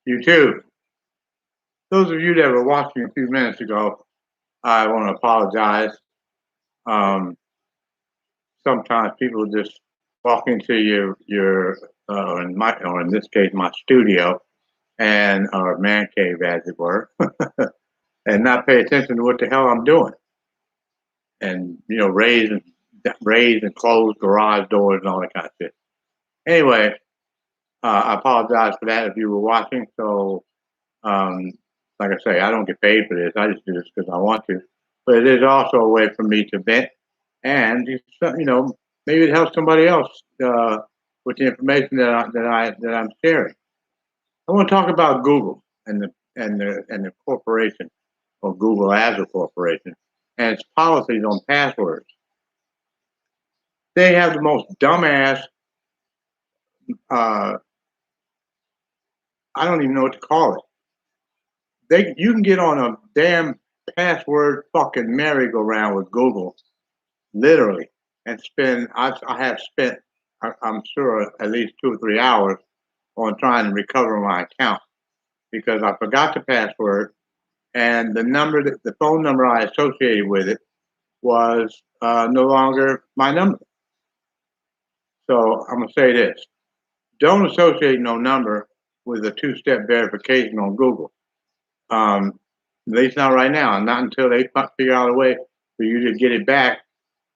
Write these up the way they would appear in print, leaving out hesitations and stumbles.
You too. Those of you that were watching a few minutes ago, I want to apologize. Um, Sometimes people just walk into your or in this case my studio and or man cave as it were, and not pay attention to what the hell I'm doing, and raise and close garage doors and all that kind of shit. Anyway, I apologize for that if you were watching. So, um, like I say, I don't get paid for this. I just do this because I want to. But it is also a way for me to vent, and maybe it helps somebody else with the information that I'm sharing. I want to talk about Google and the corporation, or Google as a corporation, and its policies on passwords. They have the most dumbass. Uh, I don't even know what to call it. You can get on a damn password fucking merry-go-round with Google, literally, and spend. I have spent, I'm sure, at least 2 or 3 hours on trying to recover my account because I forgot the password, and the phone number I associated with it was no longer my number. So I'm gonna say this: don't associate no number with a two-step verification on Google. At least not right now, and not until they figure out a way for you to get it back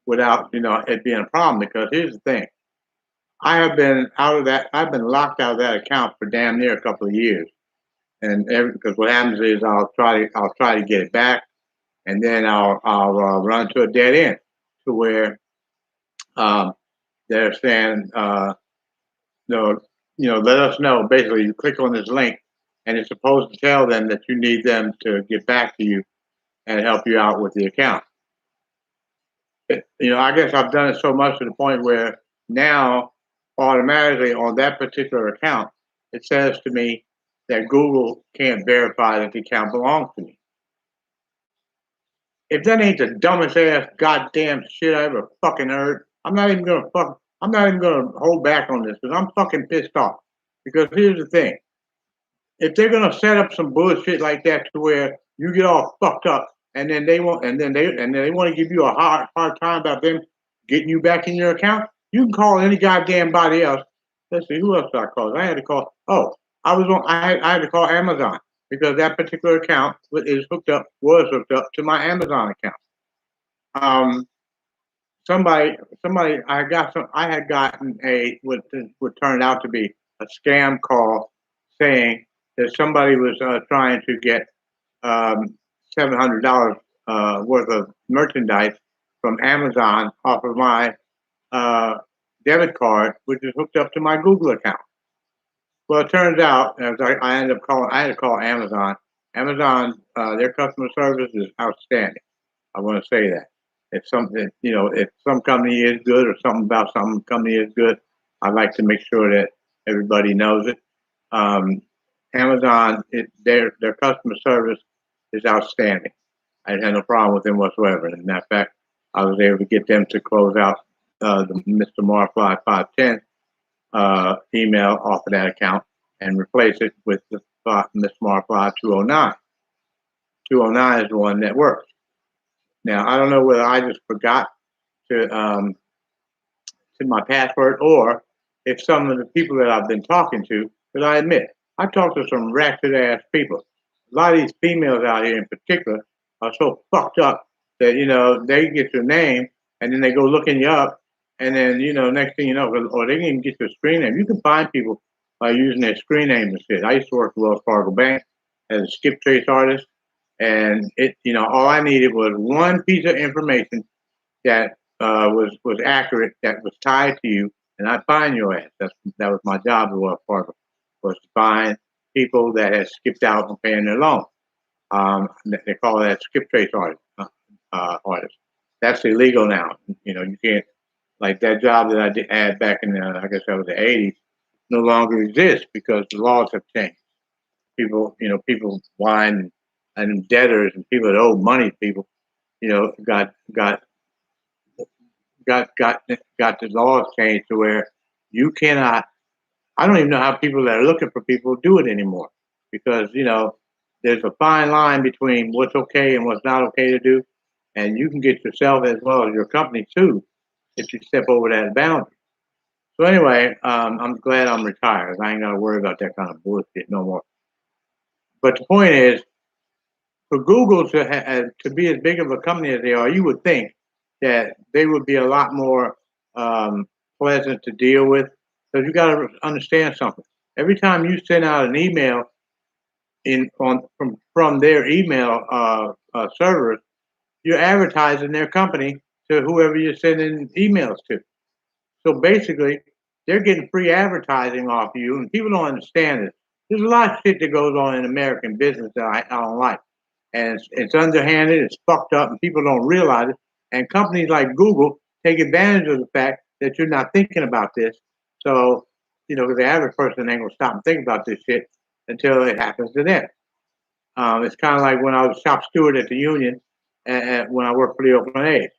without it being a problem. Because here's the thing: I have been out of that. I've been locked out of that account for damn near a couple of years, and because what happens is I'll try to get it back, and then I'll run to a dead end to where um, they're saying no, let us know. Basically, you click on this link, and it's supposed to tell them that you need them to get back to you and help you out with the account. I guess I've done it so much to the point where now automatically on that particular account, it says to me that Google can't verify that the account belongs to me. If that ain't the dumbest ass goddamn shit I ever fucking heard, I'm not even gonna hold back on this because I'm fucking pissed off. Because here's the thing: if they're gonna set up some bullshit like that to where you get all fucked up, and then they want to give you a hard time about them getting you back in your account, you can call any goddamn body else. Let's see, who else did I call? I had to call. Oh, I had to call Amazon because that particular account was hooked up to my Amazon account. Um, somebody I had gotten what turned out to be a scam call saying that somebody was trying to get $700 worth of merchandise from Amazon off of my uh, debit card, which is hooked up to my Google account. Well, it turns out, as I ended up calling, I had to call Amazon. Amazon, their customer service is outstanding. I want to say that. If some company is good or something about some company is good, I like to make sure that everybody knows it. Um, Amazon, their customer service is outstanding. I had no problem with them whatsoever. And in that fact, I was able to get them to close out the Mr. Marfly 510 email off of that account and replace it with the Mr. Marfly 209. 209 is the one that works. Now, I don't know whether I just forgot to my password or if some of the people that I've been talking to, because I admit, I talk to some ratchet ass people. A lot of these females out here in particular are so fucked up that, they get your name and then they go looking you up. And then, next thing you know, or they can even get your screen name. You can find people by using their screen names and shit. I used to work for Wells Fargo Bank as a skip trace artist. And all I needed was one piece of information that was accurate, that was tied to you, and I find your ass. That was my job at Wells Fargo, was to find people that had skipped out on paying their loan. They call that skip trace artist. That's illegal now. You can't, like that job that I had back in I guess that was the '80s, no longer exists because the laws have changed. People whine and debtors and people that owe money to people, got the laws changed to where you cannot. I don't even know how people that are looking for people do it anymore. because there's a fine line between what's okay and what's not okay to do, and you can get yourself as well as your company too if you step over that boundary. So anyway, I'm glad I'm retired. I ain't got to worry about that kind of bullshit no more. But the point is, for Google to be as big of a company as they are, you would think that they would be a lot more pleasant to deal with. Because you got to understand something. Every time you send out an email from their email servers, you're advertising their company to whoever you're sending emails to. So basically, they're getting free advertising off you, and people don't understand it. There's a lot of shit that goes on in American business that I don't like, and it's underhanded, it's fucked up, and people don't realize it. And companies like Google take advantage of the fact that you're not thinking about this. So, the average person ain't gonna stop and think about this shit until it happens to them. It's kind of like when I was shop steward at the union, and when I worked for the Oakland A's.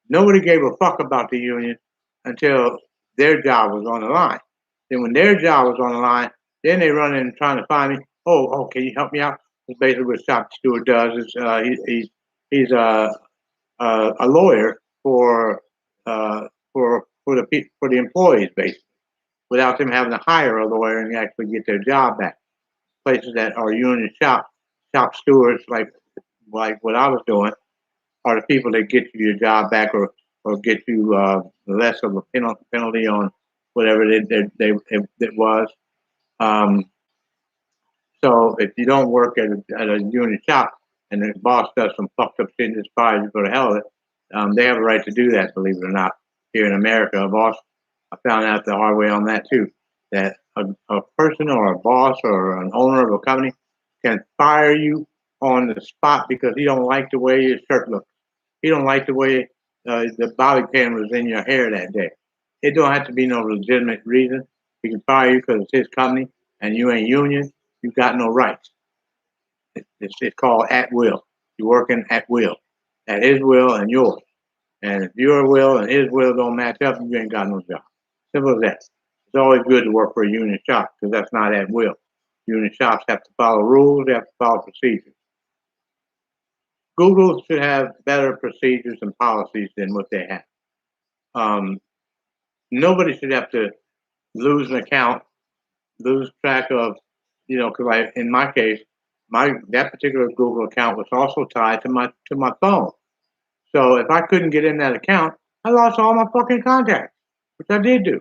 Nobody gave a fuck about the union until their job was on the line. Then when their job was on the line, then they run in trying to find me. Oh, can you help me out? That's basically what shop steward does. Is he's a lawyer for the employees, basically, without them having to hire a lawyer and actually get their job back. Places that are union shop stewards, like what I was doing, are the people that get you your job back, or get you less of a penalty on whatever it was. Um, so if you don't work at a union shop and the boss does some fucked up shit and just fires you for the hell of it, they have a right to do that, believe it or not. Here in America, I found out the hard way on that too, that a person or a boss or an owner of a company can fire you on the spot because he don't like the way your shirt looks. He don't like the way the bobby pin was in your hair that day. It don't have to be no legitimate reason. He can fire you because it's his company and you ain't union. You got no rights. It's called at will. You're working at will, at his will and yours. And if your will and his will don't match up, you ain't got no job. Simple as that. It's always good to work for a union shop because that's not at will. Union shops have to follow rules. They have to follow procedures. Google should have better procedures and policies than what they have. Nobody should have to lose an account, lose track of, because in my case, that particular Google account was also tied to my phone. So if I couldn't get in that account, I lost all my fucking contacts, which I did do.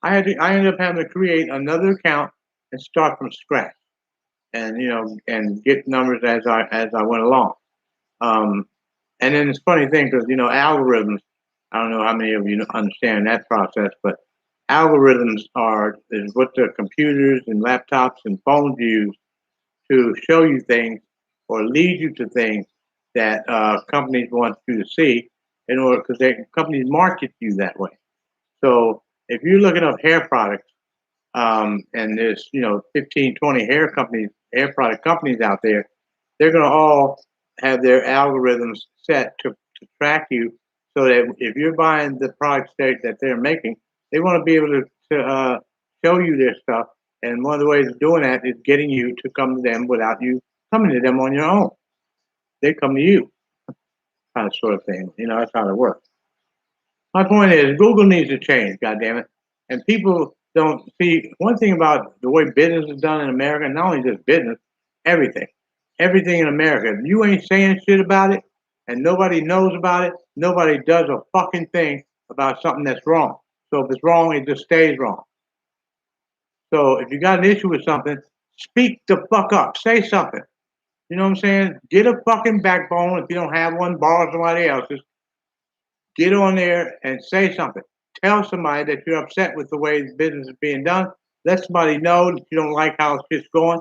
I ended up having to create another account and start from scratch, and and get numbers as I went along. And then it's a funny thing because algorithms. I don't know how many of you understand that process, but algorithms is what the computers and laptops and phones use to show you things or lead you to things that companies want you to see in order, because companies market you that way. So if you're looking up hair products, and there's 15, 20 hair product companies out there, they're going to all have their algorithms set to track you, so that if you're buying the products that they're making, they want to be able to show you their stuff. And one of the ways of doing that is getting you to come to them without you coming to them on your own. They come to you, kind of sort of thing. That's how it works. My point is, Google needs to change, goddammit. And people don't see one thing about the way business is done in America, not only just business, everything. Everything in America. If you ain't saying shit about it and nobody knows about it, nobody does a fucking thing about something that's wrong. So if it's wrong, it just stays wrong. So if you got an issue with something, speak the fuck up. Say something. You know what I'm saying? Get a fucking backbone. If you don't have one, borrow somebody else's. Get on there and say something. Tell somebody that you're upset with the way business is being done. Let somebody know that you don't like how shit's going.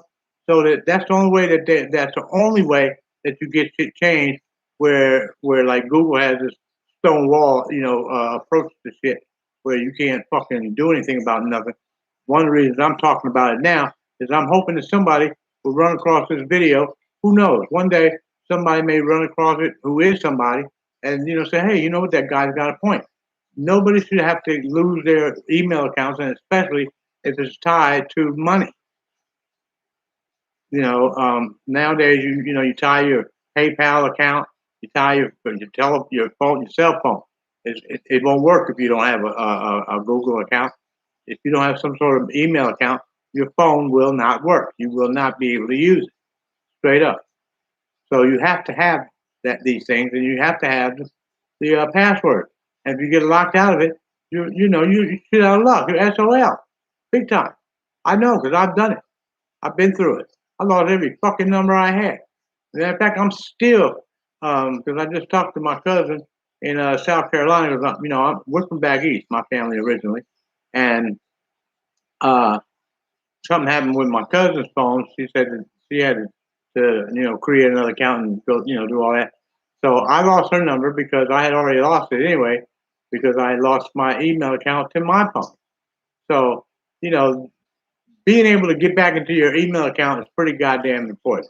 So that's the only way that's the only way that you get shit changed. Where like Google has this stone wall, approach to shit where you can't fucking do anything about nothing. One of the reasons I'm talking about it now is I'm hoping that somebody will run across this video. Who knows? One day somebody may run across it who is somebody and say, hey, you know what, that guy's got a point. Nobody should have to lose their email accounts, and especially if it's tied to money. Nowadays you tie your PayPal account, you tie your phone, your cell phone. It won't work if you don't have a Google account. If you don't have some sort of email account, your phone will not work. You will not be able to use it straight up. So you have to have these things, and you have to have the password. And if you get locked out of it, you shit out of luck. You're SOL, big time. I know because I've done it. I've been through it. I lost every fucking number I had. And in fact, I'm still because I just talked to my cousin in South Carolina. We're from back east, my family originally, and uh, something happened with my cousin's phone. She said that she had to create another account and go, do all that. So I lost her number because I had already lost it anyway, because I lost my email account to my phone. So, you know, being able to get back into your email account is pretty goddamn important.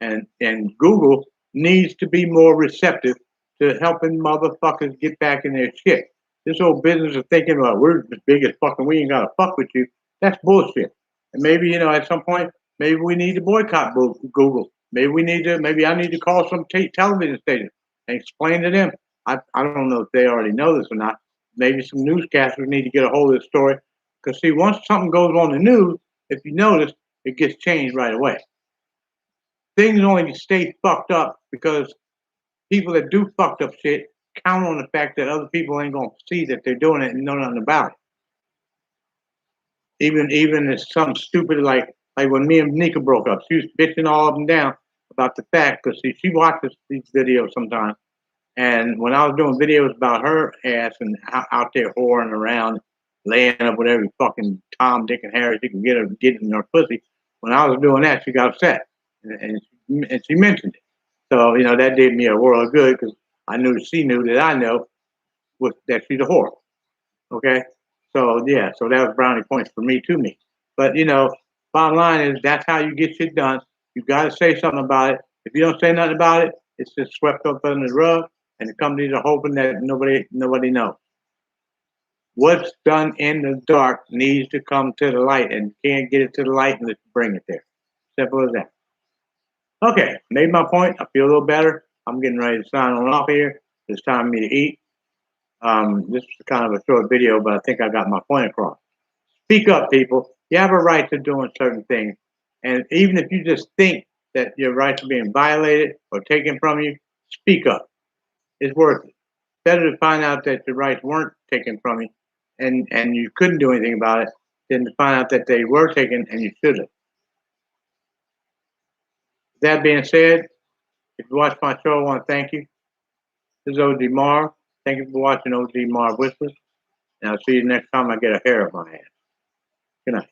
And Google needs to be more receptive to helping motherfuckers get back in their shit. This whole business of thinking, well, we're the biggest fucking, we ain't gotta fuck with you. That's bullshit. And maybe, at some point, maybe we need to boycott Google. Maybe I need to call some television station and explain to them. I don't know if they already know this or not. Maybe some newscasters need to get a hold of this story. Because, see, once something goes on the news, if you notice, it gets changed right away. Things only stay fucked up because people that do fucked up shit count on the fact that other people ain't gonna see that they're doing it and know nothing about it. Even if something stupid like when me and Nika broke up, she was bitching all up and down about the fact because she watches these videos sometimes. And when I was doing videos about her ass and out there whoring around, laying up with every fucking Tom, Dick, and Harry she could get in her pussy, when I was doing that, she got upset and she mentioned it. So that did me a world of good because I knew she knew that I know that she's a whore. Okay, so yeah, so that was brownie points for me to me. But bottom line is that's how you get shit done. You got to say something about it. If you don't say nothing about it, it's just swept up under the rug, and the companies are hoping that nobody knows. What's done in the dark needs to come to the light, and you can't get it to the light unless you bring it there. Simple as that. Okay, made my point. I feel a little better. I'm getting ready to sign on off here. It's time for me to eat. This is kind of a short video, but I think I got my point across. Speak up, people. You have a right to doing certain things. And even if you just think that your rights are being violated or taken from you, speak up. It's worth it. Better to find out that your rights weren't taken from you and you couldn't do anything about it than to find out that they were taken and you should have. That being said, if you watch my show, I want to thank you. This is OGMarv. Thank you for watching OGMarv Whispers. And I'll see you next time I get a hair up my ass. Good night.